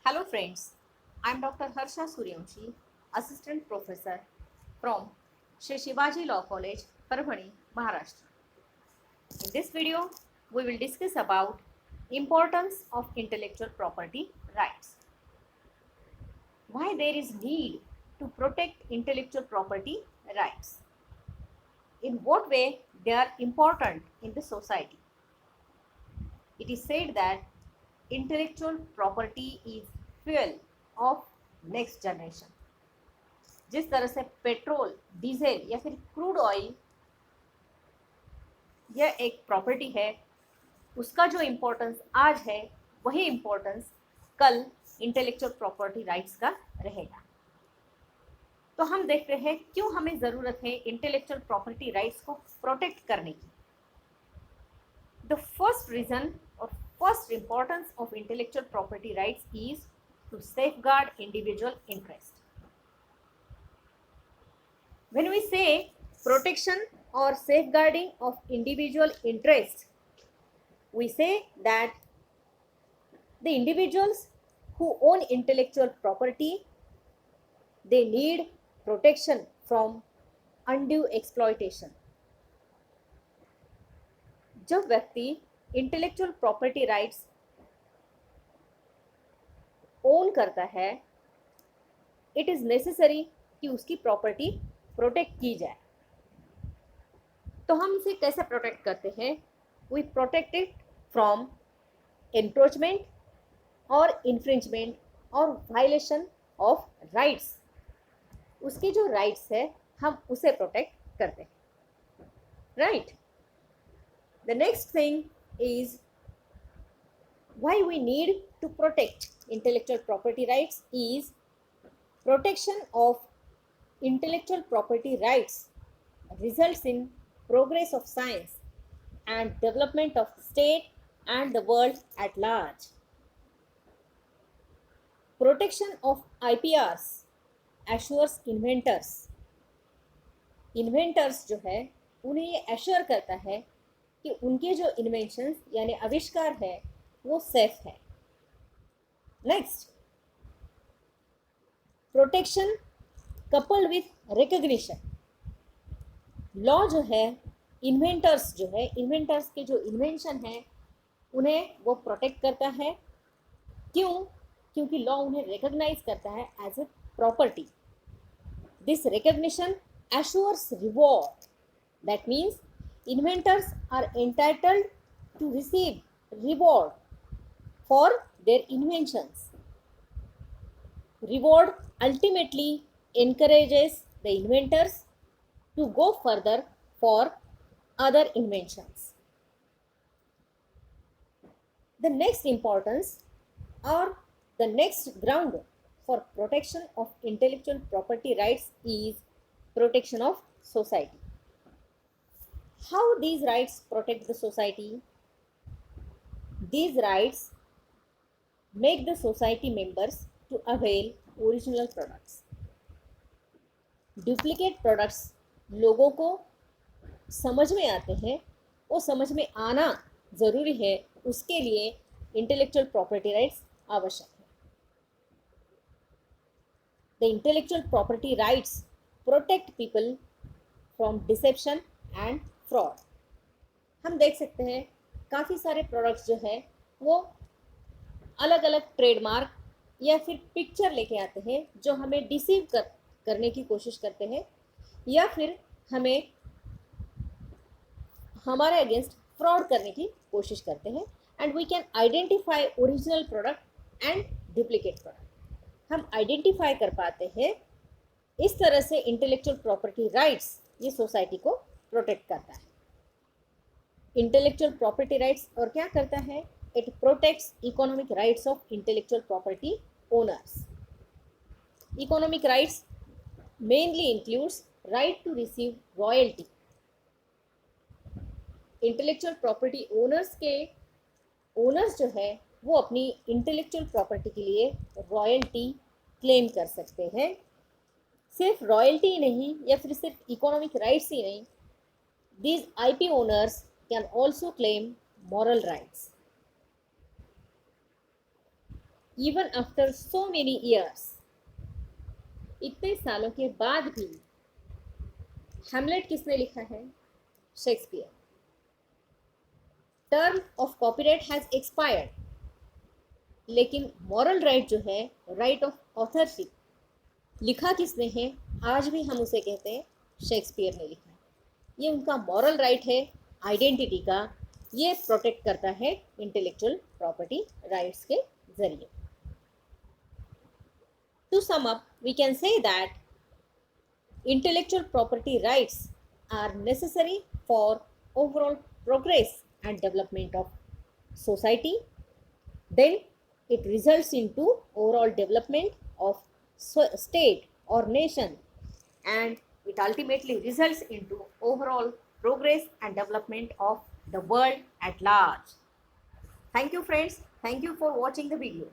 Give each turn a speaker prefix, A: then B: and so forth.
A: Hello friends, I am Dr. Harsha Suryavanshi, Assistant Professor from Shri Shivaji Law College, Parbhani, Maharashtra. In this video, we will discuss about importance of intellectual property rights. Why there is need to protect intellectual property rights. In what way they are important in the society. It is said that intellectual property is fuel of next generation. जिस तरह से petrol, diesel या फिर crude oil यह एक property है, उसका जो इम्पोर्टेंस आज है वही इम्पोर्टेंस कल इंटेलेक्चुअल प्रॉपर्टी राइट्स का रहेगा। तो हम देखते हैं क्यों हमें ज़रूरत है इंटेलेक्चुअल प्रॉपर्टी राइट्स को प्रोटेक्ट करने की। द फर्स्ट रीज़न और first importance of intellectual property rights is to safeguard individual interest. When we say protection or safeguarding of individual interest, we say that the individuals who own intellectual property, they need protection from undue exploitation. जब व्यक्ति intellectual property rights own करता है, it is necessary कि उसकी property protect की जाए। तो हम इसे कैसे प्रोटेक्ट करते हैं? We protect it from encroachment और इन्फ्रिंजमेंट और वायलेशन ऑफ राइट्स। उसकी जो राइट्स है हम उसे प्रोटेक्ट करते हैं, right? The next thing is why we need to protect intellectual property rights is protection of intellectual property rights results in progress of science and development of the state and the world at large. Protection of IPRs assures inventors. Inventors जो है उन्हें ये assure करता है कि उनके जो inventions यानी आविष्कार है वो सेफ है। Next, protection coupled with recognition. Law जो है इन्वेंटर्स के जो इन्वेंशन है उन्हें वो प्रोटेक्ट करता है। क्यों? क्योंकि लॉ उन्हें रिकॉग्नाइज करता है as a property. This recognition assures reward. That means inventors are entitled to receive reward for their inventions. Reward ultimately encourages the inventors to go further for other inventions. The next importance or the next ground for protection of intellectual property rights is protection of society. How these rights protect the society? These rights make the society members to avail original products. Duplicate products लोगों को समझ में आते हैं, वो समझ में आना ज़रूरी है, उसके लिए इंटेलेक्चुअल प्रॉपर्टी राइट्स आवश्यक है। The intellectual property rights protect people from dissipation and fraud. हम देख सकते हैं काफ़ी सारे प्रोडक्ट्स जो है वो अलग अलग ट्रेडमार्क या फिर पिक्चर लेके आते हैं जो हमें डिसीव करने की कोशिश करते हैं या फिर हमें हमारे अगेंस्ट फ्रॉड करने की कोशिश करते हैं। And we can identify original product and duplicate product. हम आइडेंटिफाई कर पाते हैं। इस तरह से इंटेलेक्चुअल प्रॉपर्टी राइट्स ये सोसाइटी को प्रोटेक्ट करता है। इंटेलेक्चुअल प्रॉपर्टी राइट्स और क्या करता है? It protects economic rights of intellectual property owners. Economic rights mainly includes right to receive royalty. Intellectual property owners जो है वो अपनी इंटेलेक्चुअल प्रॉपर्टी के लिए रॉयल्टी क्लेम कर सकते हैं। सिर्फ रॉयल्टी ही नहीं या फिर सिर्फ इकोनॉमिक राइट्स ही नहीं, these IP owners can also claim moral rights. even after so many years, इतने सालों के बाद भी हैमलेट किसने लिखा है? Shakespeare. Term of copyright has expired, लेकिन मॉरल राइट जो है, राइट ऑफ ऑथरशिप, लिखा किसने है? आज भी हम उसे कहते हैं शेक्सपियर ने लिखा है. ये उनका मॉरल राइट है आइडेंटिटी का. ये प्रोटेक्ट करता है इंटेलेक्चुअल प्रॉपर्टी राइट्स के जरिए. To sum up, we can say that intellectual property rights are necessary for overall progress and development of society. Then it results into overall development of state or nation, and it ultimately results into overall progress and development of the world at large. Thank you friends. Thank you for watching the video.